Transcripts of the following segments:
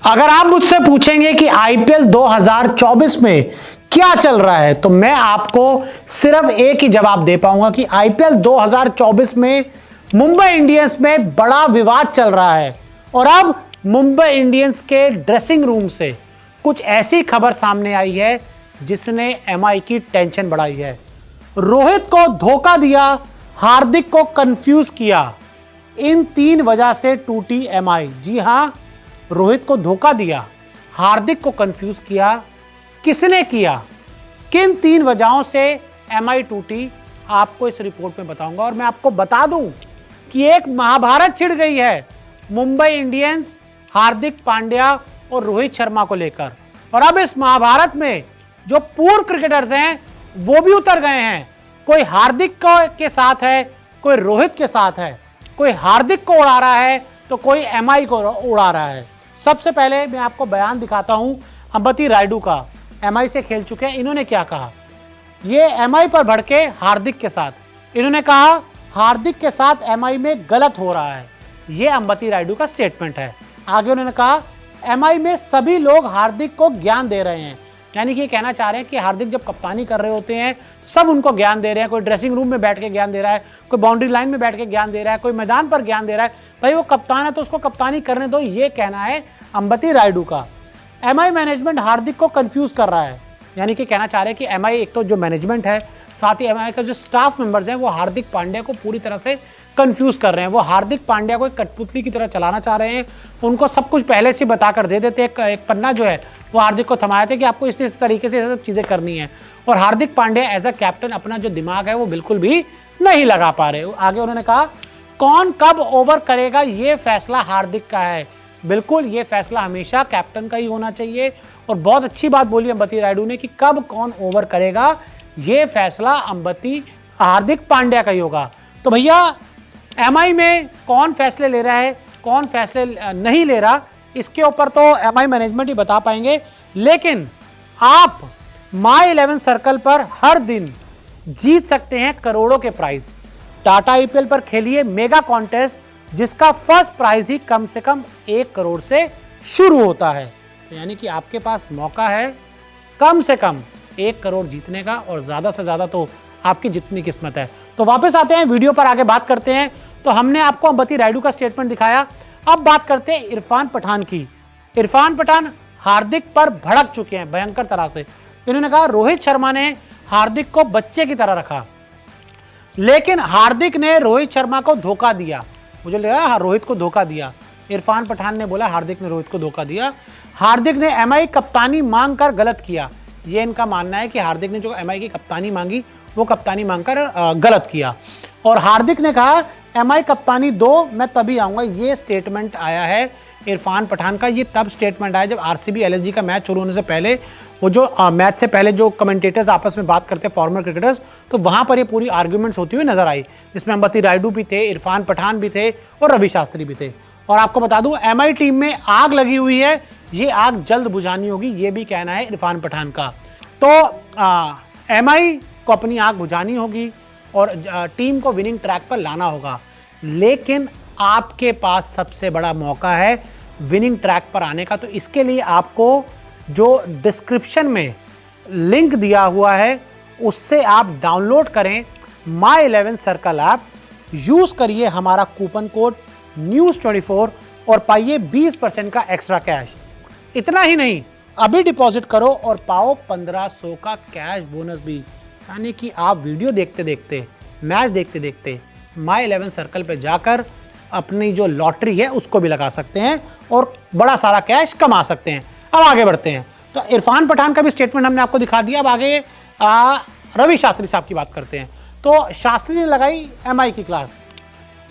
अगर आप मुझसे पूछेंगे कि आईपीएल 2024 में क्या चल रहा है तो मैं आपको सिर्फ एक ही जवाब दे पाऊंगा कि आईपीएल 2024 में मुंबई इंडियंस में बड़ा विवाद चल रहा है। और अब मुंबई इंडियंस के ड्रेसिंग रूम से कुछ ऐसी खबर सामने आई है जिसने एमआई की टेंशन बढ़ाई है। रोहित को धोखा दिया, हार्दिक को कंफ्यूज किया, इन तीन वजह से टूटी एमआई। जी हां, रोहित को धोखा दिया, हार्दिक को कंफ्यूज किया, किसने किया, किन तीन वजहों से एमआई टूटी, आपको इस रिपोर्ट में बताऊंगा। और मैं आपको बता दूं कि एक महाभारत छिड़ गई है मुंबई इंडियंस, हार्दिक पांड्या और रोहित शर्मा को लेकर। और अब इस महाभारत में जो पूर्व क्रिकेटर्स हैं वो भी उतर गए हैं। कोई हार्दिक के साथ है, कोई रोहित के साथ है, कोई हार्दिक को उड़ा रहा है तो कोई एमआई को उड़ा रहा है। सबसे पहले मैं आपको बयान दिखाता हूं अंबती रायडू का, एमआई से खेल चुके हैं। इन्होंने क्या कहा, ये एमआई पर भड़के हार्दिक के साथ। इन्होंने कहा हार्दिक के साथ एमआई में गलत हो रहा है, ये अंबती रायडू का स्टेटमेंट है। आगे उन्होंने कहा एमआई में सभी लोग हार्दिक को ज्ञान दे रहे हैं, यानी कि ये कहना चाह रहे हैं कि हार्दिक जब कप्तानी कर रहे होते हैं सब उनको ज्ञान दे रहे हैं। कोई ड्रेसिंग रूम में बैठ के ज्ञान दे रहा है, कोई बाउंड्री लाइन में बैठ के ज्ञान दे रहा है, कोई मैदान पर ज्ञान दे रहा है। भाई वो कप्तान है तो उसको कप्तानी करने दो, ये कहना है अंबती रायडू का। एमआई मैनेजमेंट हार्दिक को कंफ्यूज कर रहा है, यानी कि कहना चाह रहे हैं कि एमआई एक तो जो मैनेजमेंट है, साथ ही एमआई का जो स्टाफ मेंबर्स हैं वो हार्दिक पांड्या को पूरी तरह से कंफ्यूज कर रहे हैं। वो हार्दिक पांड्या को एक कठपुतली की तरह चलाना चाह रहे हैं, उनको सब कुछ पहले से बताकर दे देते हैं। एक पन्ना जो है वो हार्दिक को थमाया था कि आपको इस तरीके से सब चीज़ें करनी है। और Hardik Pandya as a captain अपना जो दिमाग है वो बिल्कुल भी नहीं लगा पा रहे। आगे उन्होंने कहा कौन कब ओवर करेगा ये फैसला हार्दिक का है, बिल्कुल ये फैसला हमेशा कैप्टन का ही होना चाहिए। और बहुत अच्छी बात बोली अंबती रायडू ने कि कब कौन ओवर करेगा ये फैसला हार्दिक पांड्या का ही होगा। तो भैया एमआई में कौन फैसले ले रहा है, कौन फैसले नहीं ले रहा, इसके ऊपर तो एमआई मैनेजमेंट ही बता पाएंगे। लेकिन आप माई 11 सर्कल पर हर दिन जीत सकते हैं करोड़ों के प्राइज। टाटा आईपीएल पर खेलिए मेगा कॉन्टेस्ट जिसका फर्स्ट प्राइज ही कम से कम 1 करोड़ से शुरू होता है। तो यानी कि आपके पास मौका है कम से कम 1 करोड़ जीतने का, और ज्यादा से ज्यादा तो आपकी जितनी किस्मत है। तो वापस आते हैं वीडियो पर, आगे बात करते हैं। तो हमने आपको अंबती रायडू का स्टेटमेंट दिखाया, अब बात करते हैं इरफान पठान की। इरफान पठान हार्दिक पर भड़क चुके हैं भयंकर तरह से। इन्होंने कहा रोहित शर्मा ने हार्दिक को बच्चे की तरह रखा, लेकिन हार्दिक ने रोहित शर्मा को धोखा दिया। मुझे लगा रोहित को धोखा दिया, इरफान पठान ने बोला हार्दिक ने रोहित को धोखा दिया। हार्दिक ने एमआई कप्तानी मांग कर गलत किया, ये इनका मानना है कि हार्दिक ने जो एमआई की कप्तानी मांगी वो कप्तानी मांगकर गलत किया। और हार्दिक ने कहा एमआई कप्तानी दो मैं तभी आऊंगा, ये स्टेटमेंट आया है इरफान पठान का। ये तब स्टेटमेंट आया जब आरसीबी एलएसजी का मैच शुरू होने से पहले, वो जो मैच से पहले जो कमेंटेटर्स आपस में बात करते हैं फॉर्मर क्रिकेटर्स, तो वहां पर ये पूरी आर्ग्यूमेंट्स होती हुई नजर आई, जिसमें अंबती रायडू भी थे, इरफान पठान भी थे और रवि शास्त्री भी थे। और आपको बता दूं एमआई टीम में आग लगी हुई है, ये आग जल्द बुझानी होगी, ये भी कहना है इरफान पठान का। तो एमआई को अपनी आग बुझानी होगी और टीम को विनिंग ट्रैक पर लाना होगा, लेकिन आपके पास सबसे बड़ा मौका है विनिंग ट्रैक पर आने का। तो इसके लिए आपको जो डिस्क्रिप्शन में लिंक दिया हुआ है उससे आप डाउनलोड करें माई 11 सर्कल ऐप, यूज करिए हमारा कूपन कोड News24 और पाइए 20% का एक्स्ट्रा कैश। इतना ही नहीं, अभी डिपॉजिट करो और पाओ 1500 का कैश बोनस भी। यानी कि आप वीडियो देखते देखते, मैच देखते देखते माई 11 सर्कल पे जाकर अपनी जो लॉटरी है उसको भी लगा सकते हैं और बड़ा सारा कैश कमा सकते हैं। अब आगे बढ़ते हैं। तो इरफान पठान का भी स्टेटमेंट हमने आपको दिखा दिया। अब आगे रवि शास्त्री साहब की बात करते हैं। तो शास्त्री ने लगाई एमआई की क्लास,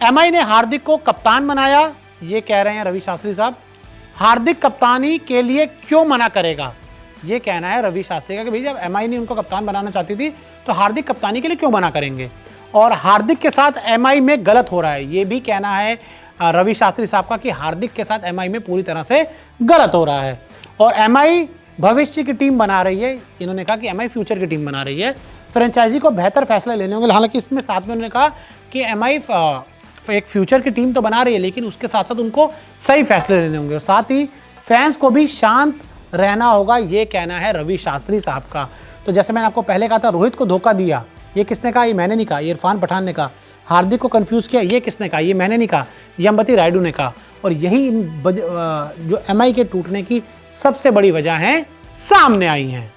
एमआई ने हार्दिक को कप्तान बनाया, ये कह रहे हैं रवि शास्त्री साहब। हार्दिक कप्तानी के लिए क्यों मना करेगा, ये कहना है रवि शास्त्री का कि भाई जब एमआई ने उनको कप्तान बनाना चाहती थी तो हार्दिक कप्तानी के लिए क्यों मना करेंगे। और हार्दिक के साथ एमआई में गलत हो रहा है, ये भी कहना है रवि शास्त्री साहब का कि हार्दिक के साथ एमआई में पूरी तरह से गलत हो रहा है। और एमआई भविष्य की टीम बना रही है, इन्होंने कहा कि एमआई फ्यूचर की टीम बना रही है, फ्रेंचाइजी को बेहतर फैसले लेने होंगे। हालांकि इसमें साथ में उन्होंने कहा कि एमआई एक फ्यूचर की टीम तो बना रही है, लेकिन उसके साथ साथ उनको सही फैसले लेने होंगे। और साथ ही फैंस को भी शांत रहना होगा, ये कहना है रवि शास्त्री साहब का। तो जैसे मैंने आपको पहले कहा था, रोहित को धोखा दिया, ये किसने कहा? ये मैंने नहीं कहा, ये इरफान पठान ने कहा। हार्दिक को कंफ्यूज किया, ये किसने कहा? ये मैंने नहीं कहा, ये अंबती रायडू ने कहा। और यही इन जो एमआई के टूटने की सबसे बड़ी वजह है सामने आई हैं।